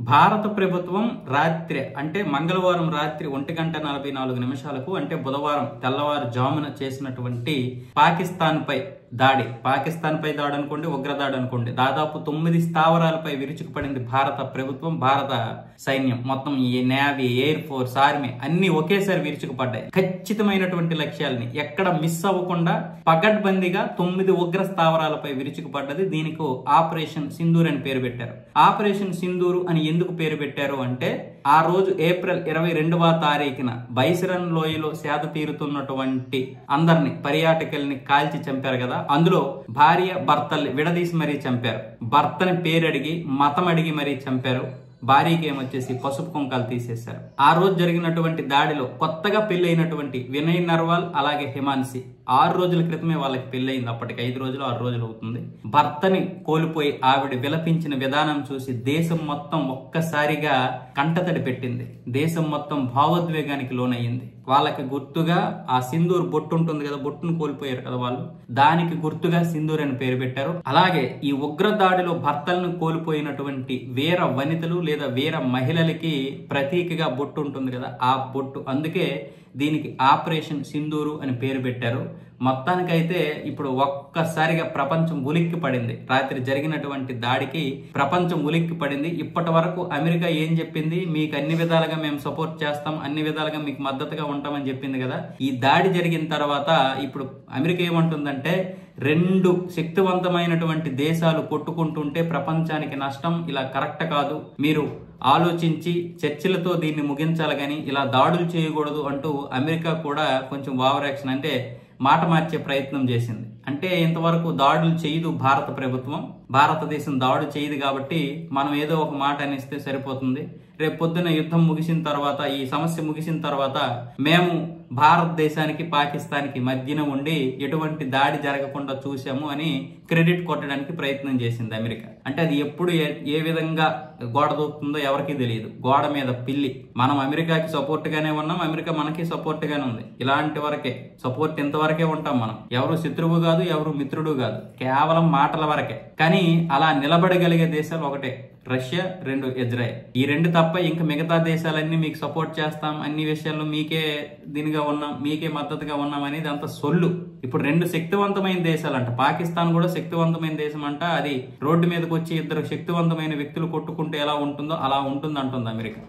భారత ప్రభుత్వం రాత్రి అంటే మంగళవారం రాత్రి 1:44 అంటే బుధవారం తెల్లవారుజామున చేసినటువంటి పాకిస్తాన్ పై దాడి అనుకోండి, ఉగ్రదాడి అనుకోండి, దాదాపు 9 స్థావరాలపై విరుచుకుపడింది భారత ప్రభుత్వం, భారత సైన్యం మొత్తం. ఈ నేవీ, ఎయిర్ ఫోర్స్, ఆర్మీ అన్ని ఒకేసారి విరుచుకుపడ్డాయి. ఖచ్చితమైనటువంటి లక్ష్యాలని ఎక్కడ మిస్ అవ్వకుండా పగడ్బందీగా 9 ఉగ్ర స్థావరాలపై విరుచుకుపడ్డది. దీనికి ఆపరేషన్ సింధూర్ అని పేరు పెట్టారు. ఆపరేషన్ సింధూర్ అని ఎందుకు పేరు పెట్టారు అంటే, ఆ రోజు ఏప్రిల్ 22వ తారీఖున బైసరన్ లోయలో సేద తీరుతున్నటువంటి అందరిని, పర్యాటకుల్ని కాల్చి చంపారు కదా. అందులో భార్య భర్తల్ని విడదీసి మరీ చంపారు. భర్తని పేరు అడిగి, మతం అడిగి మరీ చంపారు. భార్యకి ఏమొచ్చేసి పసుపు కుంకాలు తీసేశారు. ఆ రోజు జరిగినటువంటి దాడిలో కొత్తగా పెళ్లైనటువంటి వినయ్ నర్వాల్ అలాగే హిమాన్సి 6 రోజుల క్రితమే వాళ్ళకి పెళ్లయింది. అప్పటికి 5 రోజులు 6 రోజులు అవుతుంది. భర్తని కోల్పోయి ఆవిడ విలపించిన విధానం చూసి దేశం మొత్తం ఒక్కసారిగా కంటతడి పెట్టింది. దేశం మొత్తం భావోద్వేగానికి లోనయ్యింది. వాళ్ళకి గుర్తుగా ఆ సింధూర్ బొట్టు ఉంటుంది కదా, బొట్టును కోల్పోయారు కదా వాళ్ళు, దానికి గుర్తుగా సింధూర్ అని పేరు పెట్టారు. అలాగే ఈ ఉగ్ర దాడిలో భర్తలను కోల్పోయినటువంటి వీర వనితలు లేదా వీర మహిళలకి ప్రతీకగా బొట్టు ఉంటుంది కదా, ఆ బొట్టు, అందుకే దీనికి ఆపరేషన్ సింధూరు అని పేరు పెట్టారు. మొత్తానికైతే ఇప్పుడు ఒక్కసారిగా ప్రపంచం ఉలిక్కి పడింది. రాత్రి జరిగినటువంటి దాడికి ప్రపంచం ఉలిక్కి పడింది. ఇప్పటి వరకు అమెరికా ఏం చెప్పింది, మీకు అన్ని విధాలుగా మేము సపోర్ట్ చేస్తాం, అన్ని విధాలుగా మీకు మద్దతుగా ఉంటామని చెప్పింది కదా. ఈ దాడి జరిగిన తర్వాత ఇప్పుడు అమెరికా ఏమంటుందంటే, 2 శక్తివంతమైనటువంటి దేశాలు కొట్టుకుంటుంటే ప్రపంచానికి నష్టం, ఇలా కరెక్ట్ కాదు, మీరు ఆలోచించి చర్చలతో దీన్ని ముగించాలి కానీ ఇలా దాడులు చేయకూడదు అంటూ అమెరికా కూడా కొంచెం ఓవర్ యాక్షన్, అంటే మాట మార్చే ప్రయత్నం చేసింది. అంటే ఇంతవరకు దాడులు చేయదు భారత ప్రభుత్వం, భారతదేశం దాడులు చేయదు కాబట్టి మనం ఏదో ఒక మాట అనిస్తే సరిపోతుంది. రేపు పొద్దున యుద్ధం ముగిసిన తర్వాత, ఈ సమస్య ముగిసిన తర్వాత మేము భారతదేశానికి పాకిస్తాన్కి మధ్యన ఉండి ఎటువంటి దాడి జరగకుండా చూసాము అని క్రెడిట్ కొట్టడానికి ప్రయత్నం చేసింది అమెరికా. అంటే అది ఎప్పుడు ఏ విధంగా గోడ దూకుతుందో ఎవరికీ తెలియదు. గోడ మీద పిల్లి. మనం అమెరికాకి సపోర్ట్ గానే ఉన్నాం, అమెరికా మనకి సపోర్ట్ గానే ఉంది. ఇలాంటి వరకే సపోర్ట్, ఇంతవరకే ఉంటాం మనం. ఎవరు శత్రువు కాదు, ఎవరు మిత్రుడు కాదు, కేవలం మాటల వరకే. కానీ అలా నిలబడగలిగే దేశాలు ఒకటే, రష్యా, 2 ఇజ్రాయెల్. ఈ 2 తప్ప ఇంకా మిగతా దేశాలన్నీ మీకు సపోర్ట్ చేస్తాం, అన్ని విషయాల్లో మీకే దీనిగా ఉన్నాం, మీకే మద్దతుగా ఉన్నాం అనేది అంత సొల్లు. ఇప్పుడు 2 శక్తివంతమైన దేశాలంట, పాకిస్తాన్ కూడా శక్తివంతమైన దేశం అంట. అది రోడ్డు మీదకి వచ్చి 2 శక్తివంతమైన వ్యక్తులు కొట్టుకుంటే ఎలా ఉంటుందో అలా ఉంటుంది అంటుంది అమెరికా.